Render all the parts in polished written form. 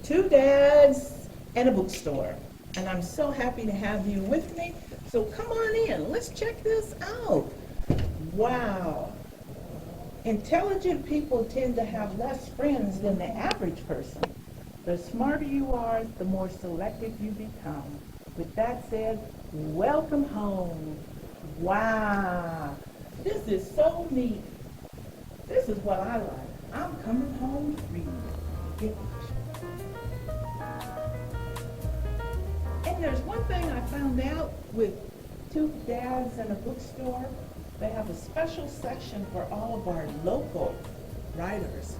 Two dads and a bookstore. And I'm so happy to have you with me. So come on in. Let's check this out. Wow. Intelligent people tend to have less friends than the average person. The smarter you are, the more selective you become. With that said, welcome home. Wow. This is so neat. This is what I like. I'm coming home reading. Get And there's one thing I found out with two dads and a bookstore. They have a special section for all of our local writers.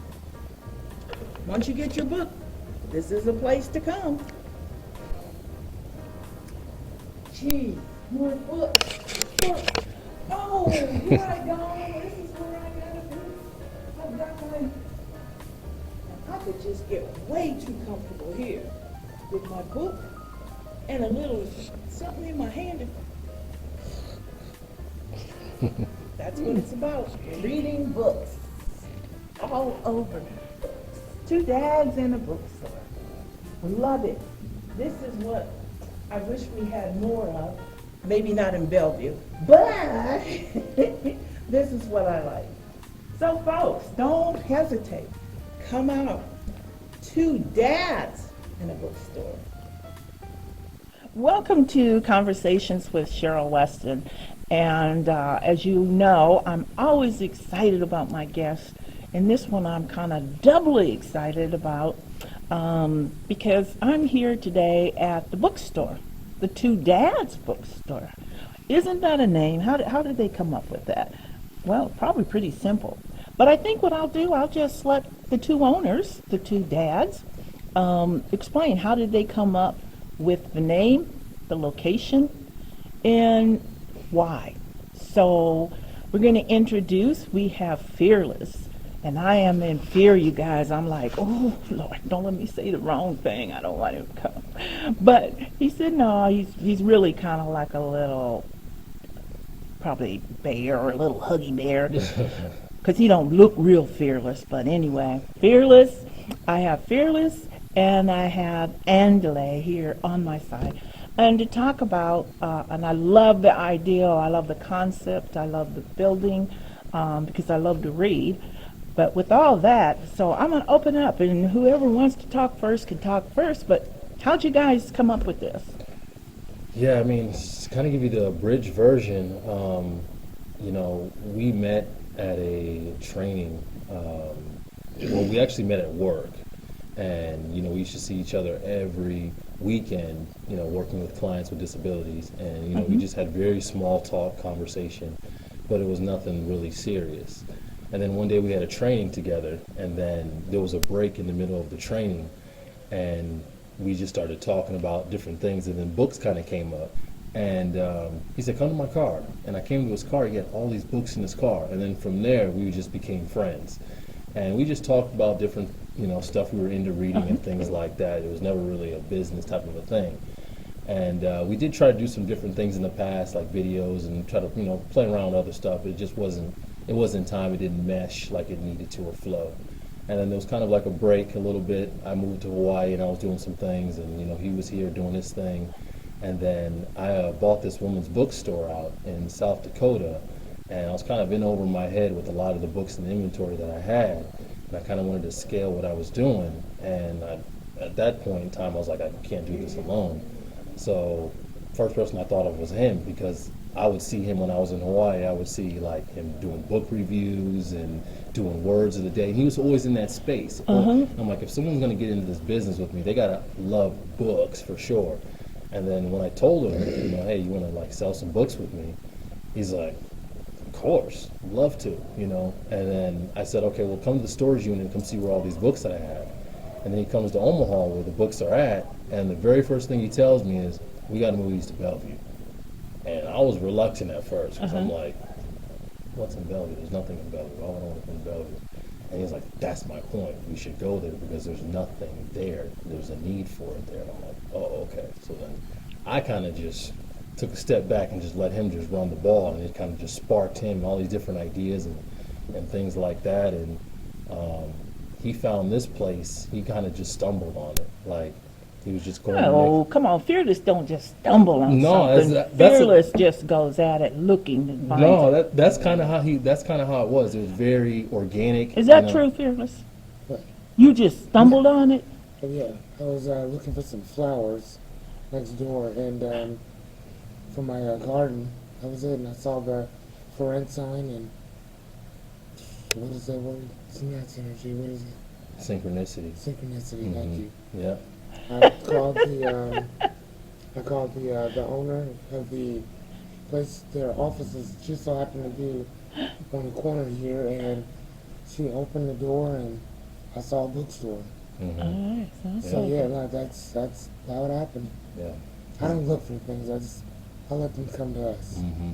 Once you get your book, this is a place to come. Gee, more books. Books. Oh, here I go. This is where I gotta be. I've got my. I could just get way too comfortable here with my book and a little something in my hand. That's what it's about. Reading books. All over. Books. Two dads and a bookstore. Love it. This is what I wish we had more of. Maybe not in Bellevue, but this is what I like. So folks, don't hesitate. Come out. Two dads in a bookstore. Welcome to Conversations with Cheryl Weston. And as you know, I'm always excited about my guests. And this one I'm kind of doubly excited about because I'm here today at the bookstore, the Two Dads bookstore. Isn't that a name? How did they come up with that? Well, probably pretty simple. But I think what I'll do, I'll just let the two owners, the two dads, explain how did they come up with the name, the location, and why. So we're going to introduce, we have Fearless. And I am in fear, you guys. I'm like, oh, Lord, don't let me say the wrong thing. I don't want him to come. But he said, no, he's really kind of like a little, probably bear or a little huggy bear. Because he don't look real fearless. But anyway, Fearless. I have Fearless and I have Andale here on my side. And to talk about, and I love the idea, I love the concept, I love the building, because I love to read. But with all that, so I'm going to open up, and whoever wants to talk first can talk first. But how'd you guys come up with this? Yeah, I mean, to kind of give you the abridged version, we met at a training. Well, we actually met at work. And, we used to see each other every weekend, working with clients with disabilities. And, we just had very small talk conversation, but it was nothing really serious. And then one day we had a training together, and then there was a break in the middle of the training, and we just started talking about different things, and then books kind of came up. And he said, come to my car. And I came to his car, he had all these books in his car. And then from there, we just became friends. And we just talked about different, stuff we were into reading and things like that. It was never really a business type of a thing. And we did try to do some different things in the past, like videos, and try to, play around with other stuff. It just wasn't time. It didn't mesh like it needed to or flow. And then there was kind of like a break a little bit. I moved to Hawaii and I was doing some things, and he was here doing his thing. And then I bought this woman's bookstore out in South Dakota, and I was kind of in over my head with a lot of the books in the inventory that I had. And I kind of wanted to scale what I was doing. And at that point in time, I was like, I can't do this alone. So first person I thought of was him, because I would see him when I was in Hawaii. I would see like him doing book reviews and doing words of the day. He was always in that space. I'm like, if someone's going to get into this business with me, they got to love books for sure. And then when I told him, hey, you want to like sell some books with me? He's like, of course, love to, And then I said, okay, well, come to the storage unit and come see where all these books that I have. And then he comes to Omaha where the books are at, and the very first thing he tells me is, we got to move these to Bellevue. And I was reluctant at first, because I'm like, what's in Bellevue? There's nothing in Bellevue. Why would I want to come to Bellevue? And he's like, that's my point. We should go there because there's nothing there. There's a need for it there. And I'm like, oh, okay. So then I kind of just took a step back and just let him just run the ball, and it kind of just sparked him all these different ideas and things like that. And he found this place. He kind of just stumbled on it. Like he was just going. Oh, come on, fearless don't just stumble on No, something. that's Fearless just goes at it looking and finds no, it. that's kind of how he. That's kind of how it was. It was very organic. Is that you know. true, fearless? But, You just stumbled on it? yeah, I was looking for some flowers next door, and for my garden, that was it. And I saw the for rent sign, and what is that word? It's not synergy. What is it? Synchronicity. Synchronicity. Thank you. Yeah. I called the owner of the place. Their offices just so happened to be on the corner here, and she opened the door, and I saw a bookstore. Hmm. All right, sounds So like yeah, it. no, that's how it happened. Yeah. I don't look for things. I let them come to us. Hmm.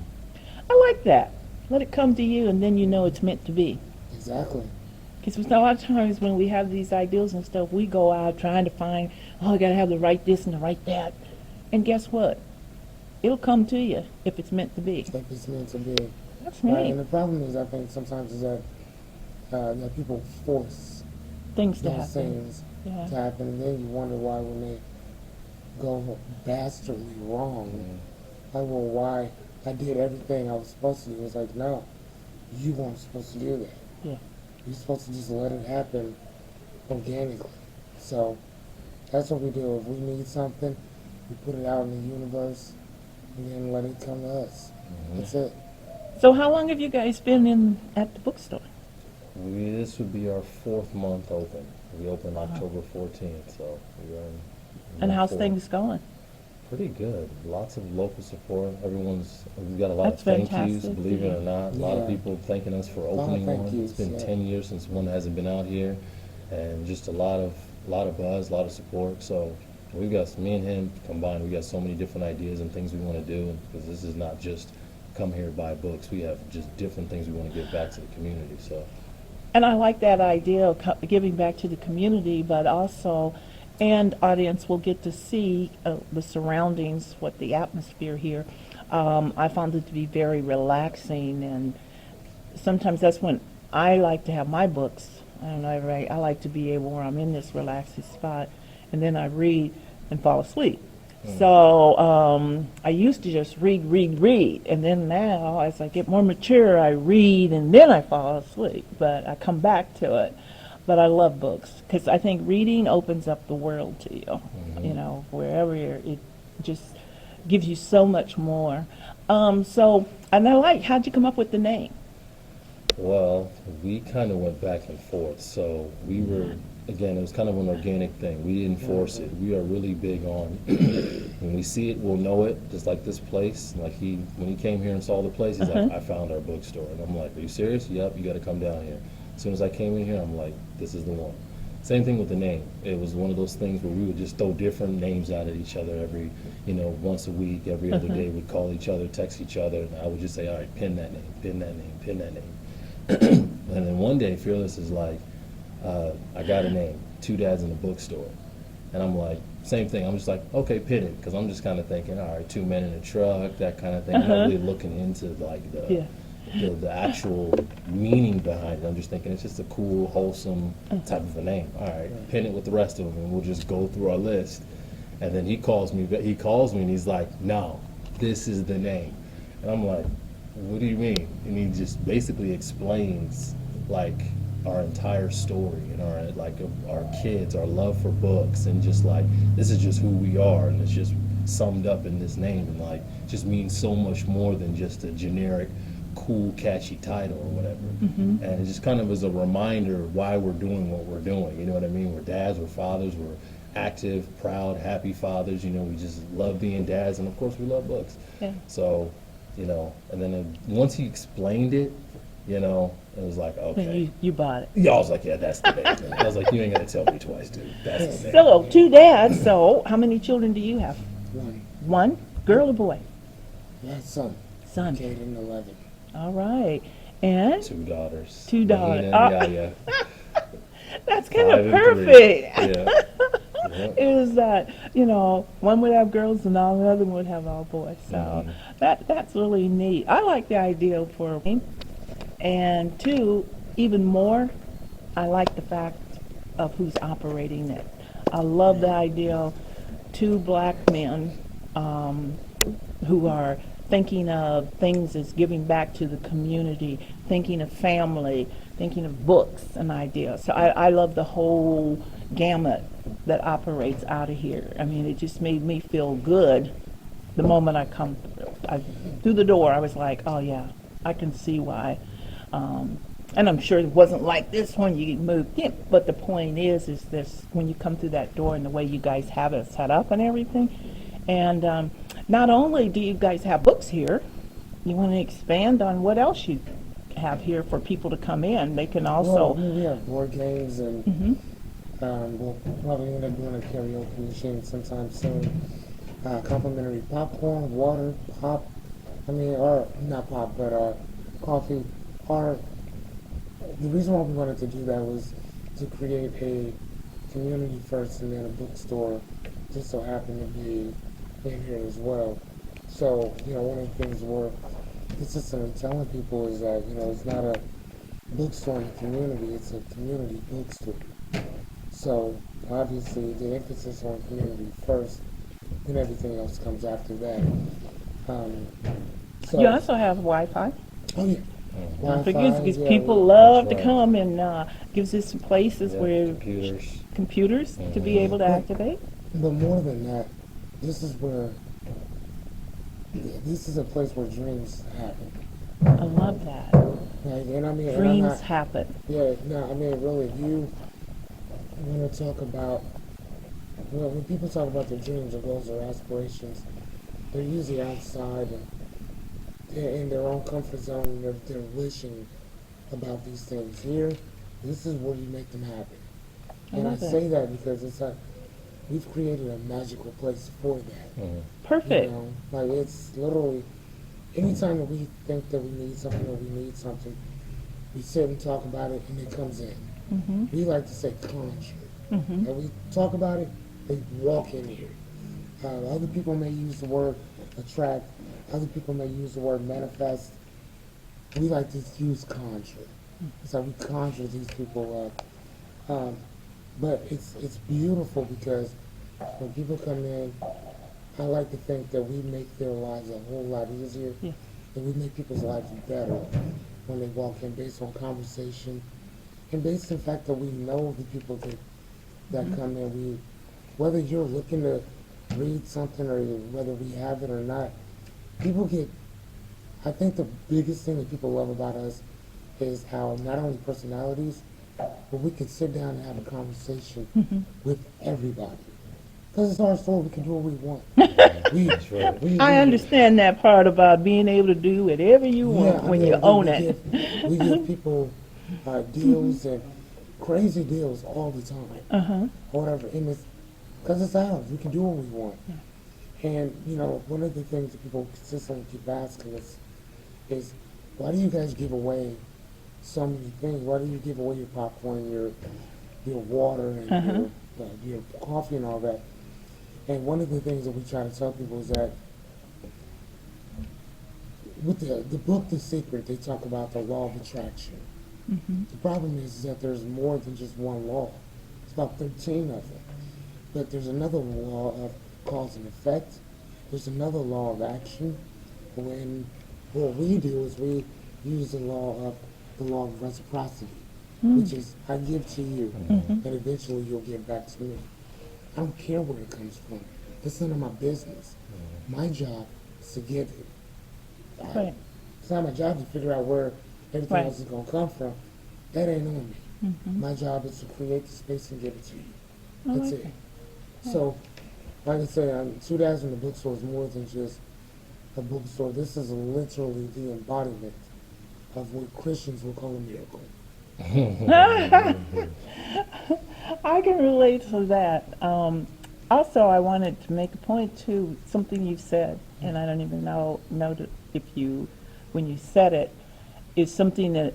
I like that. Let it come to you, and then you know it's meant to be. Exactly. Because a lot of times when we have these ideals and stuff, we go out trying to find, oh, I got to have the right this and the right that. And guess what? It'll come to you if it's meant to be. It's like it's meant to be. That's Right. neat. And the problem is, I think sometimes is that people force Things to those happen. things to Yeah. happen, and then you wonder why when they go dastardly wrong. Like, well, why I did everything I was supposed to do. It's like, no, you weren't supposed to do that. Yeah. You're supposed to just let it happen organically. So that's what we do. If we need something, we put it out in the universe and then let it come to us. That's it. So how long have you guys been in at the bookstore? This would be our 4th month open. We opened October 14th, so we're in. And how's four. things going? Pretty good. Lots of local support. We've got a lot That's of thank yous, fantastic. believe it or not. A lot of Yeah. people thanking us for lot of opening thank one. yous, It's been yeah. 10 years since one hasn't been out here, and just a lot of buzz, a lot of support. So we've got, me and him combined, we got so many different ideas and things we want to do, because this is not just come here, buy books. We have just different things we want to give back to the community. So And I like that idea of giving back to the community, but also, and audience will get to see the surroundings, what the atmosphere here. I found it to be very relaxing, and sometimes that's when I like to have my books. I don't know, I like to be able where I'm in this relaxing spot, and then I read and fall asleep. So I used to just read, and then now as I get more mature, I read and then I fall asleep, but I come back to it. But I love books because I think reading opens up the world to you, you know, wherever it just gives you so much more. And I like, how'd you come up with the name? well, we kind of went back and forth. So we were, again, it was kind of an organic thing. We didn't force it. We are really big on, when we see it, we'll know it, just like this place. Like when he came here and saw the place, he's like, I found our bookstore. And I'm like, are you serious? Yep, you got to come down here. As soon as I came in here, I'm like, this is the one. Same thing with the name. It was one of those things where we would just throw different names out at each other every, once a week, every other day. We'd call each other, text each other, and I would just say, all right, pin that name, pin that name, pin that name. And then one day, Fearless is like, I got a name, Two Dads in a Bookstore. And I'm like, same thing. I'm just like, okay, pin it. Because I'm just kind of thinking, all right, 2 men in a truck, that kind of thing. I'm not really looking into like the actual meaning behind it. I'm just thinking it's just a cool, wholesome type of a name. All right, pin it with the rest of them, and we'll just go through our list. And then he calls me and he's like, no, this is the name. And I'm like, what do you mean? And he just basically explains like our entire story and our kids, our love for books, and just like, this is just who we are, and it's just summed up in this name, and like just means so much more than just a generic cool, catchy title or whatever. And it just kind of is a reminder why we're doing what we're doing. You know what I mean? We're dads, we're fathers, we're active, proud, happy fathers. We just love being dads, and of course we love books. Yeah. So, and then once he explained it, it was like, okay. Then you bought it. Yeah, I was like, yeah, that's the name. I was like, you ain't got to tell me twice, dude. That's the name. So, two dads, so how many children do you have? One. One? Girl or boy? That's son. Son. Kate and 11. All right. And 2 daughters. Two daughters. Mahina and Yaya. that's kind 5 of and 3. perfect. Yeah. Yeah. Is that, one would have girls and all the other would have all boys. So that's really neat. I like the idea for me. And two, even more, I like the fact of who's operating it. I love the idea of two black men who are thinking of things as giving back to the community, thinking of family, thinking of books and ideas. So I love the whole gamut that operates out of here. I mean, it just made me feel good the moment I come through the door. I was like, oh yeah, I can see why. And I'm sure it wasn't like this when you moved in, but the point is this, when you come through that door and the way you guys have it set up and everything. And not only do you guys have books here, you want to expand on what else you have here for people to come in. They can also... Well, we have board games, and we'll probably end up doing a karaoke machine sometime soon. Complimentary popcorn, water, pop, or not pop, but coffee. The reason why we wanted to do that was to create a community first and then a bookstore, just so happened to be in here as well. So, one of the things we're consistently telling people is that, it's not a bookstore in the community, it's a community bookstore. So, obviously, the emphasis on community first, and everything else comes after that. You also have Wi-Fi. Oh, yeah. Don't forget, because yeah, people love to right. come, and gives us some places Yeah, where computers to be able to activate. But more than that, this is a place where dreams happen. I love that. Like, and Dreams happen. Yeah, no, really, if you want to talk about, when people talk about their dreams or goals or aspirations, they're usually outside and they're in their own comfort zone, and they're wishing about these things. Here, this is where you make them happen. And I say that because it's like, we've created a magical place for that. Mm-hmm. Perfect. Like, it's literally, anytime that we think that we need something or we need something, we sit and talk about it and it comes in. Mm-hmm. We like to say conjure. Mm-hmm. And we talk about it, they walk in here. Other people may use the word attract, other people may use the word manifest. We like to use conjure. It's like we conjure these people up. But it's beautiful because when people come in, I like to think that we make their lives a whole lot easier, Yeah. and we make people's lives better when they walk in, based on conversation and based on the fact that we know the people that come in. Whether you're looking to read something or whether we have it or not, I think the biggest thing that people love about us is how not only personalities, but we can sit down and have a conversation with everybody. Because it's our store, we can do what we want. That's right. I understand that part about being able to do whatever you want when you own it. We give people deals and crazy deals all the time. Uh-huh. Or whatever. And it's because it's ours. We can do what we want. And, one of the things that people consistently keep asking us is, why do you guys give away so many things? Why do you give away your popcorn, your water, and your coffee and all that? And one of the things that we try to tell people is that with the book The Secret, they talk about the law of attraction. Mm-hmm. The problem is that there's more than just one law. It's about 13 of them. But there's another law of cause and effect. There's another law of action. When what we do is we use the law of reciprocity, which is I give to you, and eventually you'll give back to me. I don't care where it comes from. It's none of my business. My job is to give it. Right. It's not my job to figure out where everything else is going to come from. That ain't on me. My job is to create the space and give it to you. That's it. So, like I say, 2 Dads in the Bookstore is more than just a bookstore. This is literally the embodiment of what Christians will call a miracle. I can relate to that. Also, I wanted to make a point to something you said, and I don't even know if when you said it, is something that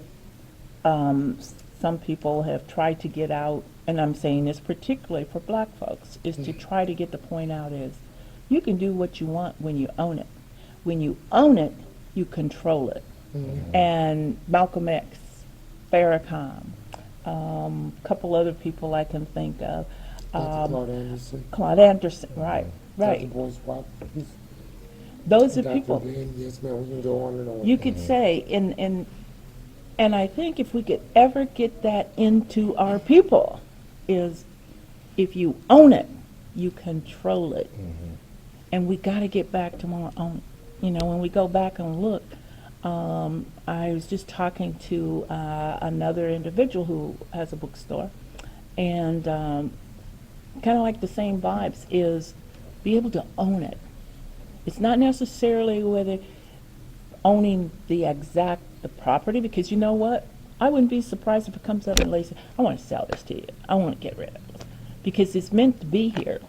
some people have tried to get out, and I'm saying this particularly for black folks, is to try to get the point out is, you can do what you want when you own it. When you own it, you control it. And Malcolm X, Farrakhan, couple other people I can think of. Dr. Claude Anderson, Claude Anderson, right, Dr. right. Boyce Watt, Those are Dr. people Bean. Yes, ma'am. We can go on and on. you could say, and I think if we could ever get that into our people, is if you own it, you control it. And we got to get back to more own. When we go back and look, I was just talking to another individual who has a bookstore, and kind of like the same vibes is be able to own it. It's not necessarily whether owning the property, because you know what? I wouldn't be surprised if it comes up and they say, I want to sell this to you. I want to get rid of it. Because it's meant to be here.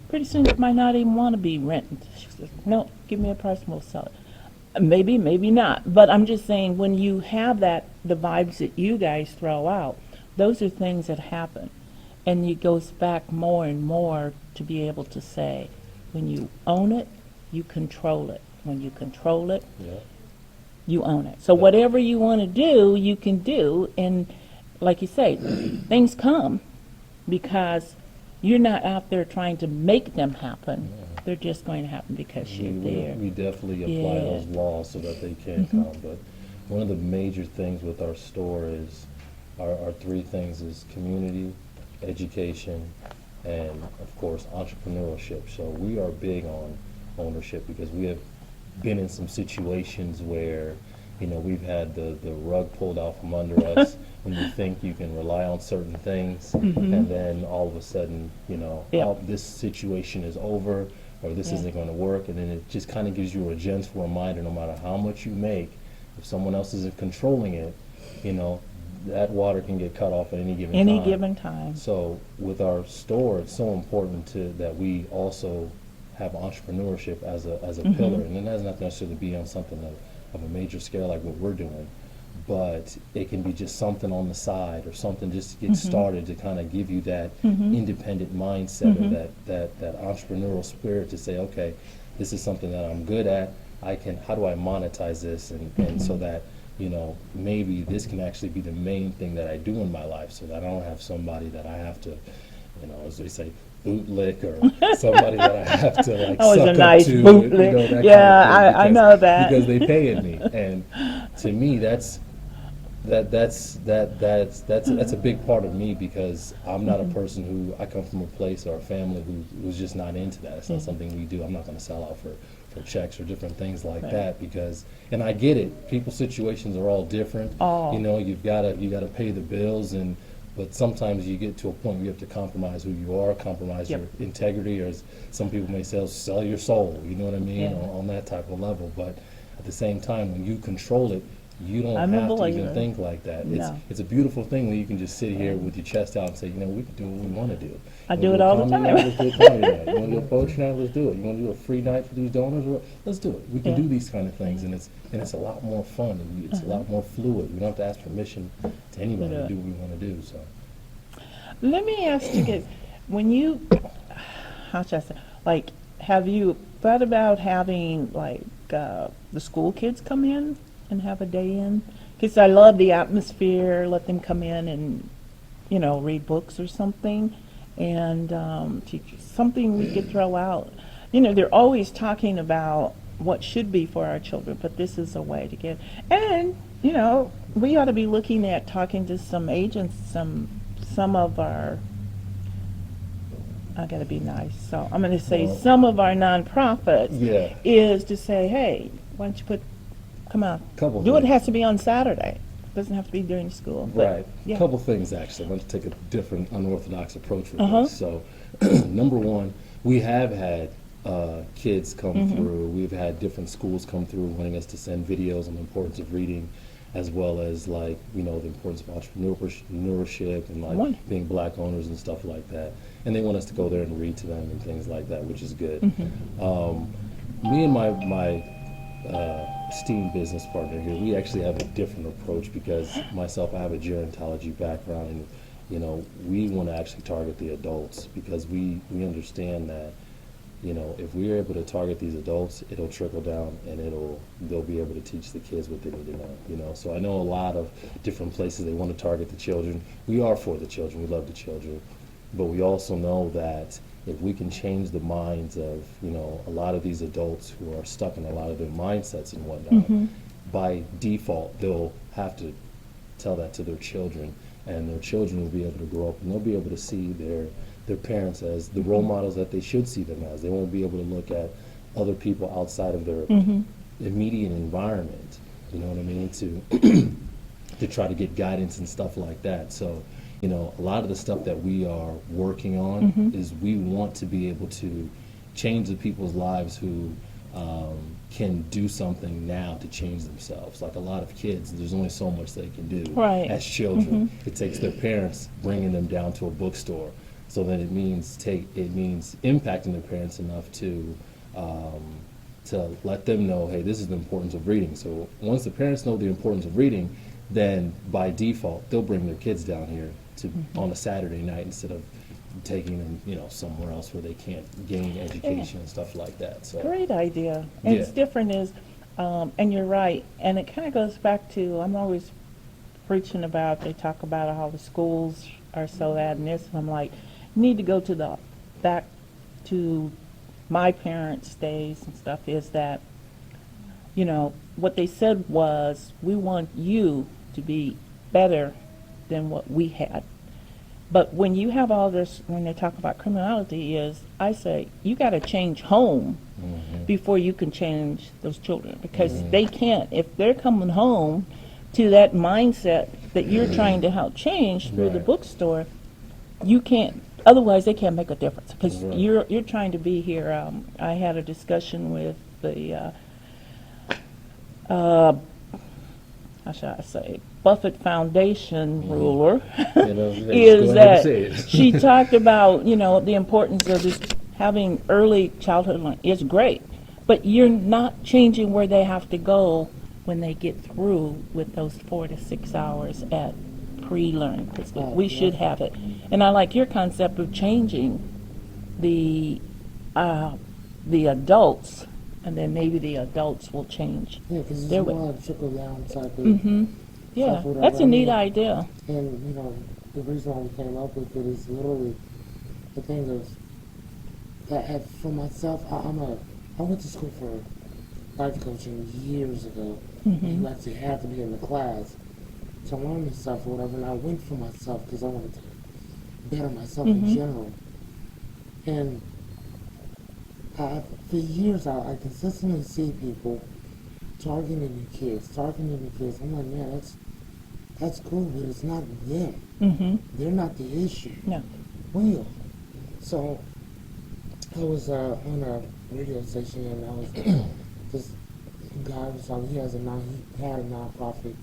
Pretty soon it might not even want to be rented. She says, no, give me a price and we'll sell it. Maybe, maybe not. But I'm just saying, when you have the vibes that you guys throw out, those are things that happen. And it goes back more and more to be able to say, when you own it, you control it. When you control it, Yeah. you own it. So whatever you want to do, you can do. And like you say, things come because you're not out there trying to make them happen. They're just going to happen because you're there. We definitely apply Yeah. those laws so that they can come. But one of the major things with our store is our three things is community, education, and of course entrepreneurship. So we are big on ownership because we have been in some situations where we've had the rug pulled out from under us when you think you can rely on certain things, and then all of a sudden Yep. oh, this situation is over, or this Yeah. isn't going to work, and then it just kind of gives you a gentle reminder, no matter how much you make, if someone else isn't controlling it, that water can get cut off at any given Any time. given time. So with our store, it's so important that we also have entrepreneurship as a pillar, and it doesn't have to necessarily be on something of a major scale like what we're doing, but it can be just something on the side or something just to get started to kind of give you that independent mindset or that entrepreneurial spirit to say, okay, this is something that I'm good at. How do I monetize this, and so that maybe this can actually be the main thing that I do in my life, so that I don't have somebody that I have to, as they say, bootlick, or somebody that I have to like That was suck a up nice to, bootlick. that kind Yeah, of thing, I know that. because they paying me, and to me that's a big part of me, because I'm not a person who, I come from a place or a family who's just not into that. It's not something we do. I'm not going to sell out for checks or different things like Right. that, because, and I get it, people's situations are all different. Oh. You've got to pay the bills, but sometimes you get to a point where you have to compromise who you are, compromise Yep. your integrity, or as some people may say, sell your soul, you know what I mean, Yeah. on that type of level. But at the same time, when you control it, you don't I'm a have to even believer. think like that. No. It's a beautiful thing when you can just sit here with your chest out and say, we can do what we want to do. I You do wanna it all the comedy time. night? Let's do a comedy night. You want to do a poetry night? Let's do it. You want to do a free night for these donors? Let's do it. We can Yeah. do these kind of things, and it's a lot more fun, and it's a lot more fluid. We don't have to ask permission to anybody to do what we want to do. So. Let me ask you this. When you, how should I say, like, have you thought about having, like, the school kids come in and have a day in? Because I love the atmosphere, let them come in and, read books or something, and teach something we could throw out. They're always talking about what should be for our children, but this is a way to get, and, we ought to be looking at talking to some agents, some of our, I gotta be nice, so I'm gonna say Well, some of our nonprofits Yeah. is to say, hey, why don't you come out. Couple Do it things. has to be on Saturday. Doesn't have to be during school. But, Right. yeah. Couple things, actually. I'm going to take a different, unorthodox approach with Uh-huh. this. So, number one, we have had kids come Mm-hmm. through. We've had different schools come through wanting us to send videos on the importance of reading, as well as, like, the importance of entrepreneurship and, like, Wonderful. being black owners and stuff like that. And they want us to go there and read to them and things like that, which is good. Me and my esteemed business partner here, we actually have a different approach, because myself, I have a gerontology background, and, we want to actually target the adults, because we understand that you know, if we're able to target these adults, it'll trickle down and they'll be able to teach the kids what they need to know, you know. So I know a lot of different places they want to target the children. We are for the children, we love the children, but we also know that if we can change the minds of, you know, a lot of these adults who are stuck in a lot of their mindsets and whatnot, by default, they'll have to tell that to their children, and their children will be able to grow up and they'll be able to see their parents as the role models that they should see them as. They won't be able to look at other people outside of their immediate environment, you know what I mean, to try to get guidance and stuff like that. So, you know, a lot of the stuff that we are working on is we want to be able to change the people's lives who can do something now to change themselves. Like a lot of kids, there's only so much they can do as children. It takes their parents bringing them down to a bookstore. So then it means impacting their parents enough to let them know, hey, this is the importance of reading. So once the parents know the importance of reading, then by default they'll bring their kids down here on a Saturday night instead of taking them, you know, somewhere else where they can't gain education and stuff like that. So Great idea. And it's different is, and you're right, and it kind of goes back to, I'm always preaching about, they talk about how the schools are so bad and this, and I'm like, you need to go to back to my parents' days and stuff, is that, you know, what they said was, we want you to be better than what we had. But when you have all this, when they talk about criminality, is I say you got to change home before you can change those children, because they can't, if they're coming home to that mindset that you're trying to help change through the bookstore, you can't. Otherwise, they can't make a difference, because you're trying to be here. I had a discussion with the how shall I say, Buffett Foundation ruler, you know, is that she talked about, you know, the importance of just having early childhood learning is great, but you're not changing where they have to go when they get through with those 4 to 6 hours at pre-learning, because we should have it. And I like your concept of changing the adults, and then maybe the adults will change. Yeah, because it's their more way. like trickle-down type of Yeah, stuff, whatever. that's a I neat mean, idea. And, you know, the reason why we came up with it is literally the thing of that for myself, I went to school for life coaching years ago. You actually had to be in the class to learn this stuff or whatever, and I went for myself because I wanted to better myself in general. And for years, I consistently see people targeting the kids. I'm like, man, that's cool, but it's not them. They're not the issue. No. We are. So I was on a radio station, and I was this guy was on. He had a nonprofit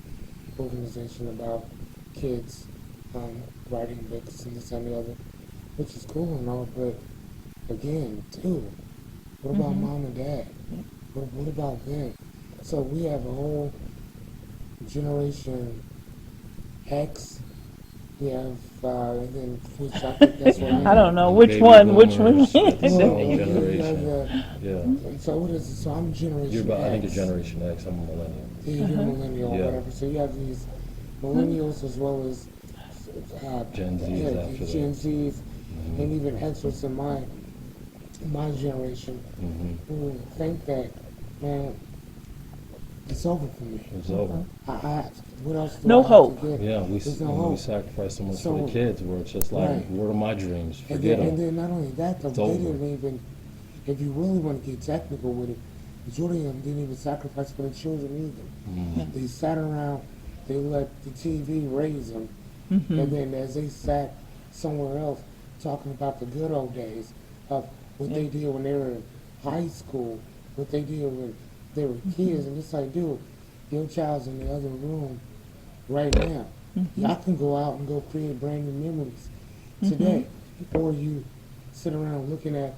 organization about kids writing books and this and the other, which is cool and all. But again, dude, what about mom and dad? What about them? So we have a whole generation X. We have, and then which I think that's what I don't know which Baby one. boomers, that's the Well, whole generation. yeah. So what is it? So I'm generation You're about, I think X. you're Generation X. I'm a millennial. Yeah, you're millennial or Yeah. whatever. So you have these millennials as well as Gen Zs after that. Gen Zs, and even Xers in my generation who think that, man, it's over for me. It's over. What else do No I have hope. to get? Yeah, There's no hope. we sacrifice so much for So- the kids, where it's just like, Right. what are my dreams? And Forget then, and them. then not only that, though, It's they over. didn't even, if you really want to get technical with it, majority of them didn't even sacrifice for the children either. They sat around, they let the TV raise them, and then as they sat somewhere else talking about the good old days of what they did when they were in high school, what they did when they were kids, and it's like, dude, your child's in the other room right now. Y'all can go out and go create brand new memories today, or you sit around looking at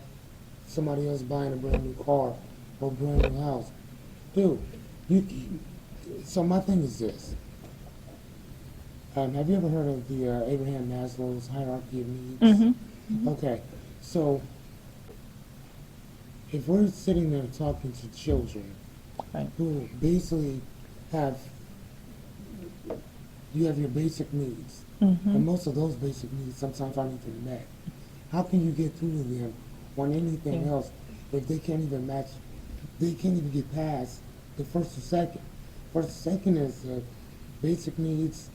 somebody else buying a brand new car or a brand new house. Dude, so my thing is this. Have you ever heard of the Abraham Maslow's hierarchy of needs? Okay, so if we're sitting there talking to children Right. who basically have, you have your basic needs, and most of those basic needs sometimes aren't even met. How can you get through to them on anything Yeah. else if they can't even match, they can't even get past the first or second? First or second is basic needs,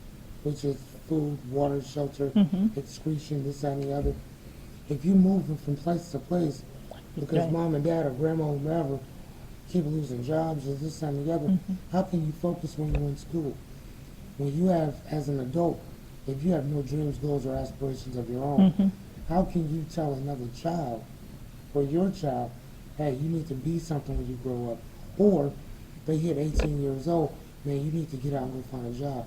which is food, water, shelter, excretion, this, that, and the other. If you move them from place to place because Right. mom and dad or grandma or whoever keep losing jobs or this, that, and the other, how can you focus when you're in school? When you have, as an adult, if you have no dreams, goals, or aspirations of your own, how can you tell another child or your child, hey, you need to be something when you grow up? Or they hit 18 years old, man, you need to get out and go find a job.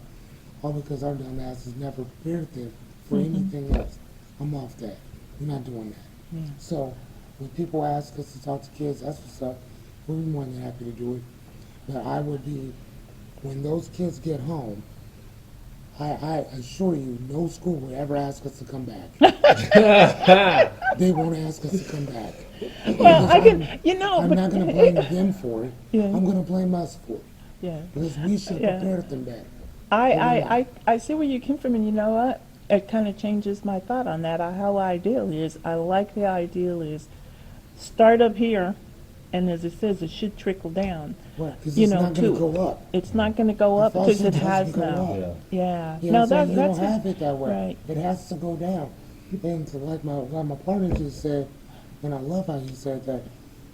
All because our dumb asses never prepared them for anything else. I'm off that. We're not doing that. So when people ask us to talk to kids, that's what's up. We're more than happy to do it. But I would be, when those kids get home, I assure you, no school will ever ask us to come back. They won't ask us to come back. Well, Because I can, I'm but not going to blame them for it. Yeah. I'm going to blame us for it. yeah. Because we should Yeah. prepare them better. I see where you came from, and you know what? It kind of changes my thought on that. How ideal is. I like the ideal is start up here, and as it says, it should trickle down. Right, because You it's know, not going too. to go up. It's not going to go The up because fossil it has doesn't go now. up. Yeah. Yeah. You know what I'm saying? You that's don't have it that way. Right. It has to go down. And to, like my partner just said, and I love how he said that,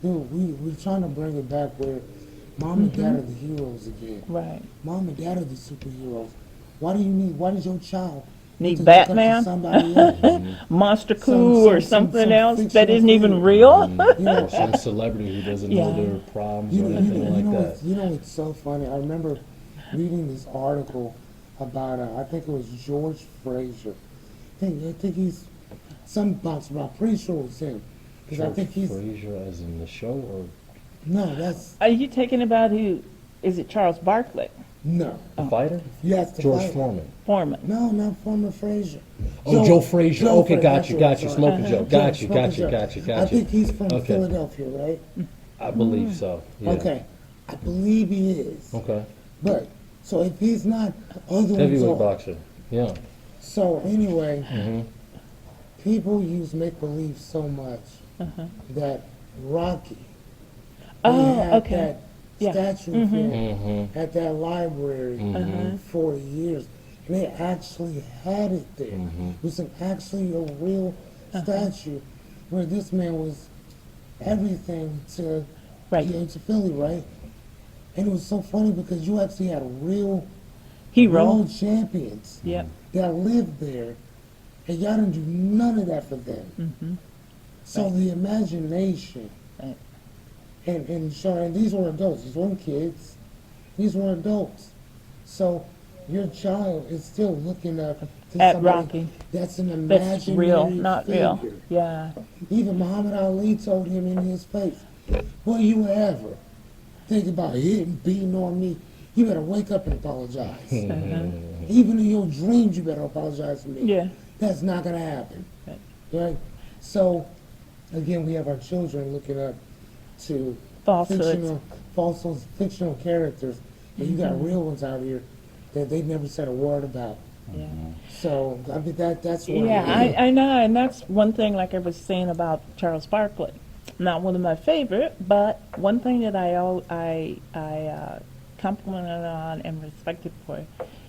dude, we're trying to bring it back where mom and dad are the heroes again. Right. Mom and dad are the superheroes. Why does your child Need to look up to Batman? somebody else? Monster Some- Coup or some something else that fictional isn't even thing. real. You know, Or some celebrity who doesn't know Yeah. their problems or anything like that. You know, it's so funny. I remember reading this article about, I think it was George Fraser. I think he's some box about. Pretty sure it's him, because I George think he's Frazier as in the show, or no. That's Are you taking about who? Is it Charles Barkley? no. the fighter? Yes, the George fighter. Foreman. Foreman. No, not former Fraser. Oh, Joe Frazier. Joe Okay, Frazier, got that's you, what got I'm you. sorry. Smoking Joe. Got you, Smoking got you, Joe. got you, got you. I think he's from Okay. Philadelphia, right? I believe so. Yeah. Okay, I believe he is. Okay. But so if he's not, other ones Heavyweight are. boxer. Yeah. So anyway, Mm-hmm. people use make believe so much that Rocky. they Oh, had okay. That Yeah. statue of him Mm-hmm. at that library for years. And they actually had it there. It was actually a real statue where this man was everything to Right. to Philly, right? And it was so funny because you actually had real Hero. world champions Yep. that lived there, and y'all didn't do none of that for them. So the imagination, Right. and sure, and these were adults. These weren't kids. These were adults. So your child is still looking up to At somebody Rocky. that's an That's imaginary real, not real. figure. Yeah. Even Muhammad Ali told him in his face, "Will you ever think about hitting, beating on me? You better wake up and apologize. Even in your dreams, you better apologize to me. Yeah. That's not gonna happen, Right. right? So, again, we have our children looking up to Falsehoods. fictional characters, and you Mm-hmm. got real ones out here that they never said a word about. Yeah. So, I mean, that's where Yeah, I know, and that's one thing, like I was saying about Charles Barkley. Not one of my favorite, but one thing that I complimented on and respected for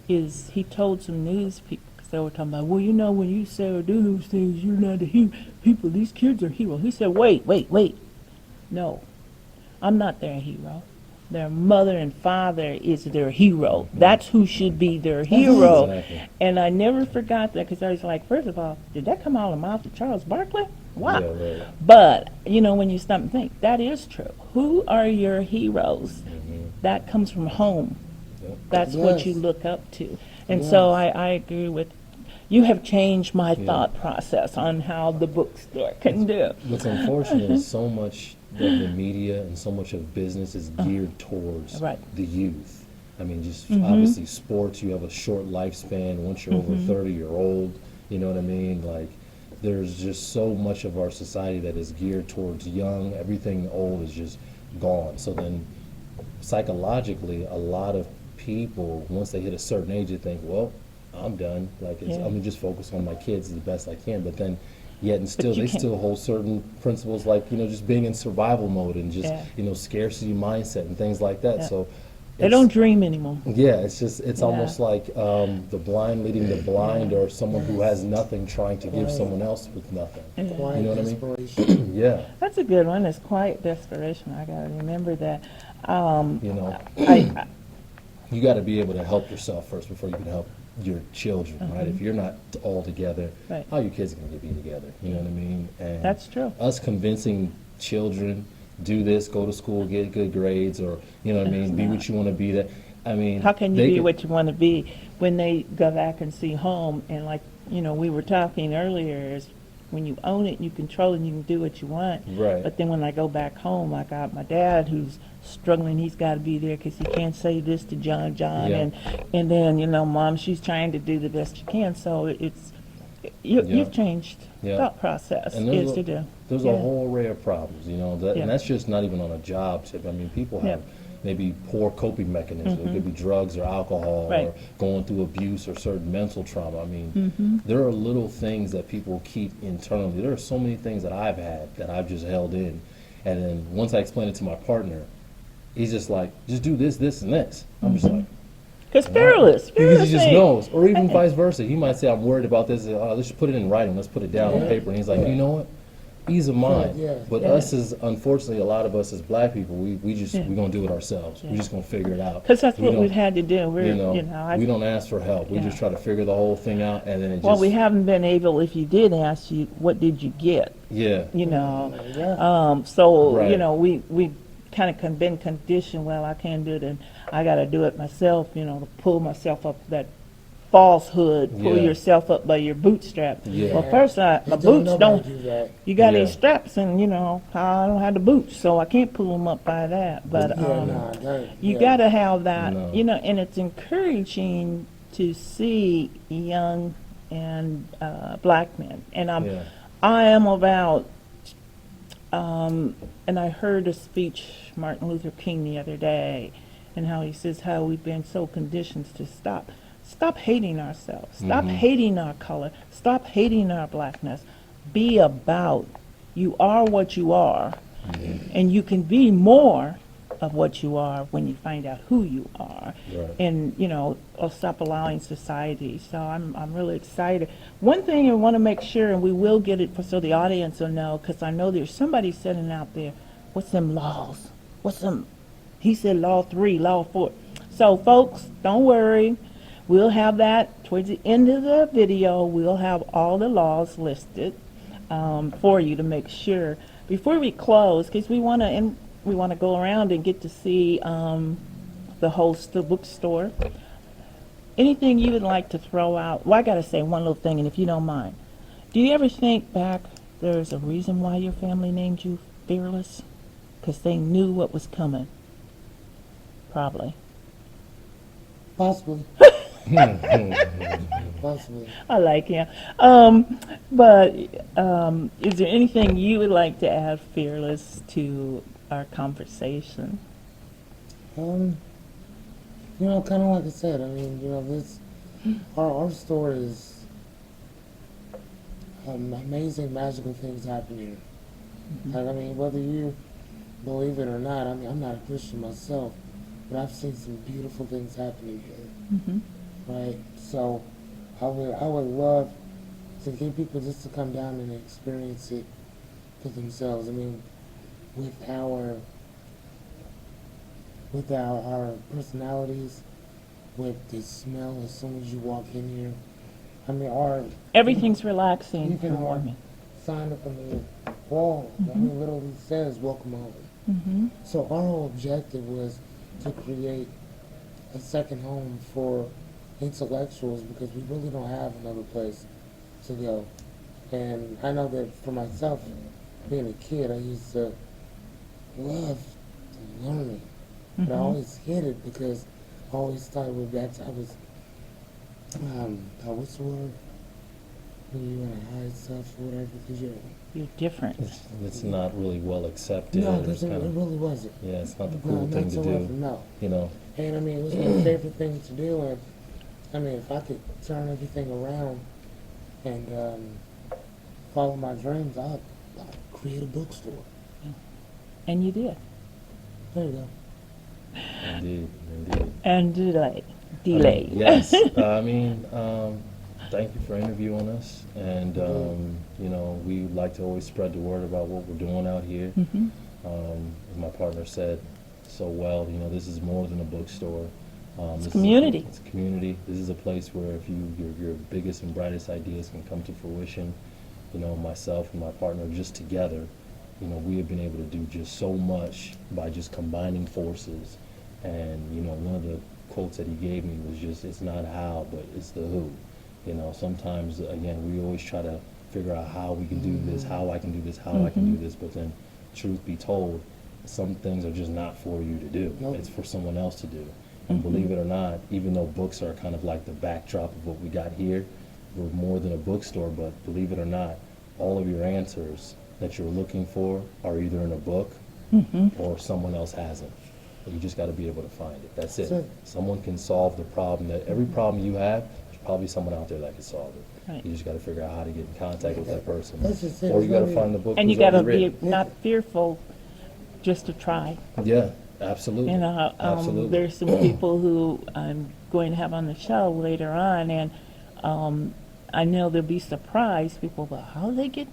is he told some news people, because they were talking about, well, you know, when you say or do those things, you're not a people. These kids are heroes. He said, wait. No, I'm not their hero. Their mother and father is their hero. That's who should be their hero. Exactly. And I never forgot that, because I was like, first of all, did that come out of the mouth of Charles Barkley? Wow. Yeah, right. But, you know, when you stop and think, that is true. Who are your heroes? That comes from home. Yep. That's what Yes. you look up to. And so I agree with, you have changed my thought process on how the bookstore can do. What's unfortunate is so much of the media and so much of business is geared towards Right. the youth. I mean, just obviously sports, you have a short lifespan. Once you're over 30, you're old. You know what I mean? Like, there's just so much of our society that is geared towards young. Everything old is just gone. So then psychologically, a lot of people, once they hit a certain age, they think, well, I'm done. Like, Yeah. I'm gonna just focus on my kids the best I can. But then, yet and still, you they can't- still hold certain principles, like, just being in survival mode and just, Yeah. scarcity mindset and things like that. Yeah. So They it's- don't dream anymore. yeah, it's just, it's Yeah. almost like the blind leading the blind, or someone who has nothing trying to give Right. someone else with nothing. Quiet know what I mean? desperation. Yeah, That's a good one. It's quiet desperation. I gotta remember that. I you got to be able to help yourself first before you can help your children, right? If you're not all together, Right. how are your kids going to be together? You know what I mean? And That's true. Us convincing children, do this, go to school, get good grades, or you know what I mean, be what you want to be. That I mean, How can you they be could- what you want to be when they go back and see home? And like, we were talking earlier, is when you own it, you control it, and you can do what you want. Right. But then when I go back home, I got my dad who's struggling. He's got to be there because he can't say this to John, Yeah. and then, Mom, she's trying to do the best she can. So it's, Yeah. you've changed Yeah. thought process And there's is a- to do. There's Yeah. a whole array of problems, Yeah. and that's just not even on a job tip. I mean, people have maybe poor coping mechanisms. It could be drugs or alcohol, Right. or going through abuse or certain mental trauma. I mean, there are little things that people keep internally. There are so many things that I've had that I've just held in, and then once I explain it to my partner, he's just like, just do this, this, and this. I'm just like, Because fearless. because he just ain't- knows. Or even vice versa. He might say, I'm worried about this. Let's just put it in writing. Let's put it down on paper. And he's like, you know what? Ease of mind. Yeah. But us as, unfortunately, a lot of us as black people, we're going to do it ourselves. We're just going to figure it out. Because that's We what don't- we've had to do. We're, we don't ask for help. We Yeah. just try to figure the whole thing out. And then it well, just, we haven't been able, if you did ask you, what did you get? yeah. Yeah. So, Right. we kind of been conditioned, well, I can't do it, and I got to do it myself, to pull myself up that falsehood, pull Yeah. yourself up by your bootstrap. Yeah. Well, first, my Don't boots nobody don't, do that. you got Yeah. these straps, and, I don't have the boots, so I can't pull them up by that. But Yeah, nah, that, you yeah. got to have that, No. and it's encouraging to see young and black men. And Yeah. I am about, and I heard a speech Martin Luther King the other day, and how he says how we've been so conditioned to stop hating ourselves, stop hating our color, stop hating our blackness. Be about, you are what you are, and you can be more of what you are when you find out who you are. Right. And, or stop allowing society. So I'm really excited. One thing I want to make sure, and we will get it so the audience will know, because I know there's somebody sitting out there, what's them laws? What's them? He said law 3, law 4. So folks, don't worry. We'll have that towards the end of the video. We'll have all the laws listed for you to make sure. Before we close, because we want to go around and get to see the host, the bookstore. Anything you would like to throw out? Well, I got to say one little thing, and if you don't mind. Do you ever think back, there's a reason why your family named you Fearless? Because they knew what was coming. Probably. Possibly. Possibly. I like him. But is there anything you would like to add, Fearless, to our conversation? Kind of like I said, I mean, this, our story is amazing, magical things happen here. Like, I mean, whether you believe it or not, I mean, I'm not a Christian myself, but I've seen some beautiful things happening here. Right? So, I would love to get people just to come down and experience it for themselves. I mean, with our personalities, with the smell as soon as you walk in here. I mean, Everything's relaxing you can and warming. sign up on the wall. I mean, literally says welcome home. So our whole objective was to create a second home for intellectuals, because we really don't have another place to go. And I know that for myself, being a kid, I used to love learning. But I always hated it because I always thought I was, what's the word? you want to hide stuff or whatever because You're different. It's not really well accepted. no, or because it's it kinda- really wasn't. yeah, it's not the No, cool thing not to so do. often, no. You know, And I mean, it was my favorite thing to do. And I mean, if I could turn everything around and follow my dreams, I'd create a bookstore. And you did. There you go. indeed, indeed. And delay. Yes. I mean, thank you for interviewing us. And, you know, we like to always spread the word about what we're doing out here. Mhm. As my partner said so well, you know, this is more than a bookstore. This is community. It's community. This is a place where if your biggest and brightest ideas can come to fruition. You know, myself and my partner just together, you know, we have been able to do just so much by just combining forces. And, you know, one of the quotes that he gave me was just, it's not how, but it's the who. You know, sometimes, again, we always try to figure out how we can do this, how I can do this, how I can do this, but then, truth be told, some things are just not for you to do. Nope. It's for someone else to do. And believe it or not, even though books are kind of like the backdrop of what we got here, we're more than a bookstore, but believe it or not, all of your answers that you're looking for are either in a book or someone else has it. You just got to be able to find it. That's it. Sure. Someone can solve the problem. That every problem you have, there's probably someone out there that can solve it. Right. You just got to figure out how to get in contact with that person, That's just it. or you got to It's find the book. And you who's got to already be written. not fearful just to try. Yeah, absolutely. You know, Absolutely. there's some people who I'm going to have on the show later on, and I know they'll be surprised. People, well, how do they get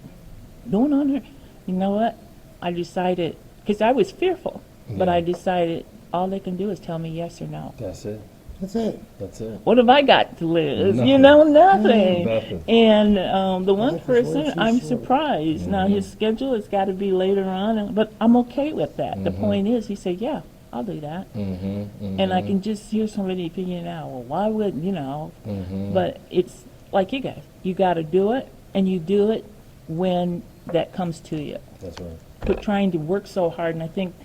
going on here? You know what? I decided, because I was fearful, but Yeah. I decided all they can do is tell me yes or no. That's it. That's it. That's it. What have I got to lose? You Nothing. know, nothing. Nothing. And the one Life is way person, too I'm short. surprised. Now, his schedule has got to be later on, but I'm okay with that. The point is, he said, yeah, I'll do that. Mm-hmm. And I can just hear somebody figuring out, well, why would, you know? Mm-hmm. But it's like you guys. You got to do it, and you do it when that comes to you. That's right. Quit trying to work so hard. And I think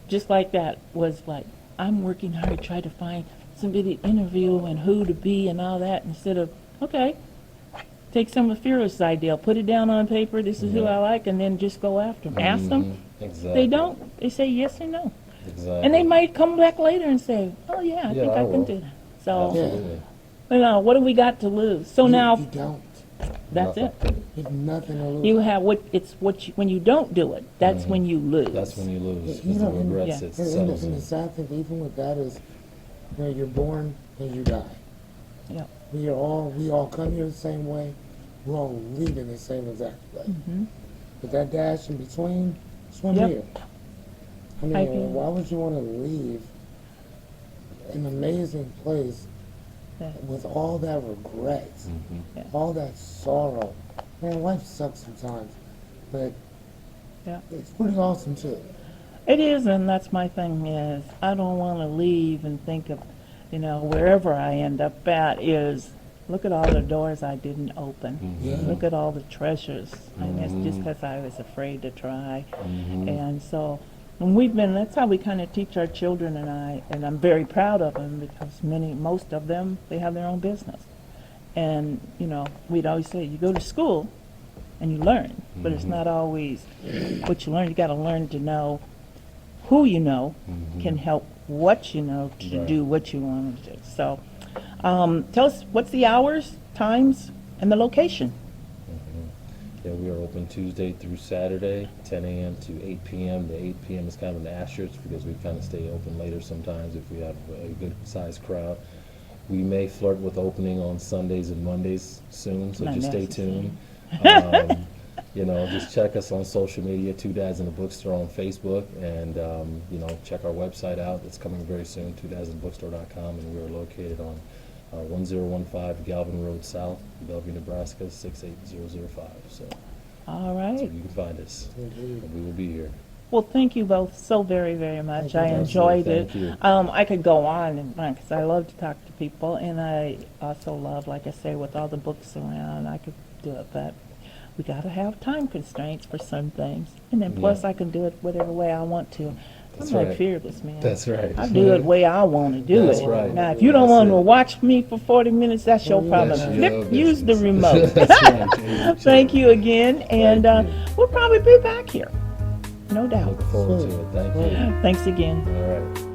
just like that was like, I'm working hard to try to find somebody to interview and who to be and all that, instead of, okay, take some of Fearless' idea, put it down on paper, this is who Yeah. I like, and then just go after them. Ask them. Mhm. Exactly. They don't. They say yes or no. Exactly. And they might come back later and say, oh, yeah, I Yeah, think I I can will. do that. So, Absolutely. you know, what do we got to lose? So now, You don't. that's Nothing. it. You have nothing to lose. You have when you don't do it, that's when you lose. That's when you lose. You Because know, the and- regret Yeah. sits And settles the in. sad thing, even with that, is, you know, you're born and you die. Yeah. We all come here the same way. We all leave in the same exact way. But that dash in between, it's one Yep. year. I mean, I agree. why would you want to leave an amazing place Yeah. with all that regret, Mhm. all that sorrow? Man, life sucks sometimes, but Yeah. it's pretty awesome too. It is, and that's my thing is, I don't want to leave and think of, you know, wherever I end up at is, look at all the doors I didn't open. Yeah. Look at all the treasures. I guess just because I was afraid to try. And so, and that's how we kind of teach our children and I'm very proud of them because most of them, they have their own business. And, you know, we'd always say, you go to school and you learn, but it's not always what you learn. You got to learn to know who you know can help what you know to Right. do what you want to do. So, tell us, what's the hours, times, and the location? Yeah, we are open Tuesday through Saturday, 10 a.m. to 8 p.m. The 8 p.m. is kind of an asterisk because we kind of stay open later sometimes if we have a good sized crowd. We may flirt with opening on Sundays and Mondays soon, so Not just stay necessary. tuned. You know, just check us on social media, Two Dads in the Bookstore on Facebook, and, you know, check our website out. It's coming very soon, twodadsandbookstore.com, and we're located on 1015 Galvin Road South, Bellevue, Nebraska, 68005. So All that's right. where you can find us, Indeed. and we will be here. Well, thank you both so very, very much. I Thank you. enjoyed it. Thank you. I could go on and on because I love to talk to people, and I also love, like I say, with all the books around, I could do it, but we got to have time constraints for some things. And then plus Yeah. I can do it whatever way I want to. That's I'm like right. fearless, man. That's right. I do it the way I want to do That's it. right. Now, if you don't That's want to it. watch me for 40 minutes, that's your That's problem. your Flip, use the business. remote. That's right. Thank you again, and Thank you. we'll probably be back here. No doubt. Look forward to it. Thank you. Thanks again. All right.